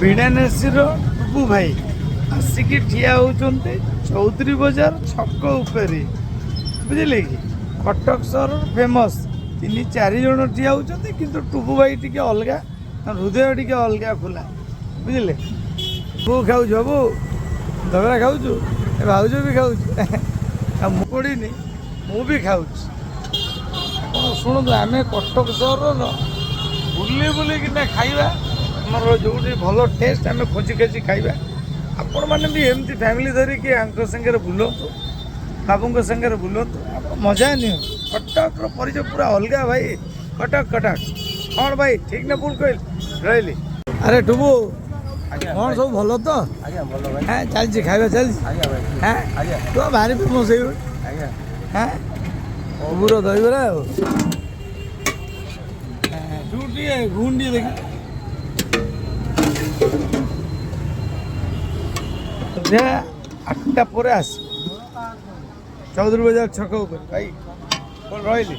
ବିଡ଼ାନାସୀର ଟୁବୁ ଭାଇ ଆସିକି ଠିଆ ହେଉଛନ୍ତି ଚୌଧୁରୀ ବଜାର ଛକ ଉପରେ, ବୁଝିଲେ କି? କଟକ ସହରର ଫେମସ୍ 3-4 ଜଣ ଠିଆ ହେଉଛନ୍ତି, କିନ୍ତୁ ଟୁବୁ ଭାଇ ଟିକେ ଅଲଗା, ହୃଦୟ ଟିକେ ଅଲଗା ଖୋଲା, ବୁଝିଲେ? ତୁ ଖାଉଛୁ ବାବୁ, ଦବରା ଖାଉଛୁ, ଏ ଭାଉଜ ବି ଖାଉଛୁ ଆଉ ମୁଁ ପଡ଼ିନି, ମୁଁ ବି ଖାଉଛି। ଆପଣ ଶୁଣନ୍ତୁ, ଆମେ କଟକ ସହରର ବୁଲି ବୁଲିକିନା ଖାଇବା, ଆମର ଯେଉଁଠି ଭଲ ଟେଷ୍ଟ ଆମେ ଖୋଜି ଖୋଜି ଖାଇବା। ଆପଣମାନେ ବି ଏମିତି ଫ୍ୟାମିଲି ଧରିକି ଆଙ୍କ ସାଙ୍ଗରେ ବୁଲନ୍ତୁ, ବାବୁଙ୍କ ସାଙ୍ଗରେ ବୁଲନ୍ତୁ, ଆପଣ ମଜା ନିଅନ୍ତୁ। କଟକର ପରିଚୟ ପୁରା ଅଲଗା ଭାଇ। କଟକ କଟକ କ'ଣ ଭାଇ, ଠିକ୍ ନା ଭୁଲ କହିଲି? ରହିଲି। ଆରେ ଟୁବୁ, କ'ଣ ସବୁ ଭଲ ତ? হ্যাঁ ଚାଲିଛି, ଖାଇବା ଚାଲିଛି। হ্যাঁ ତୁ ଭାରି ଫେମସ୍ ହେଇଗଲୁ। হ্যাঁ ଟୁବୁର ଦହିବରା ଆଉ ତୁ ଟିକେ ଘୁଣ ଟିକେ ଦେଖି। ସନ୍ଧ୍ୟା 8ଟା ପରେ ଆସିବ, ଚୌଧୁରୀ ବଜାର ଛକ ଉପରେ। ଭାଇ ରହିଲି।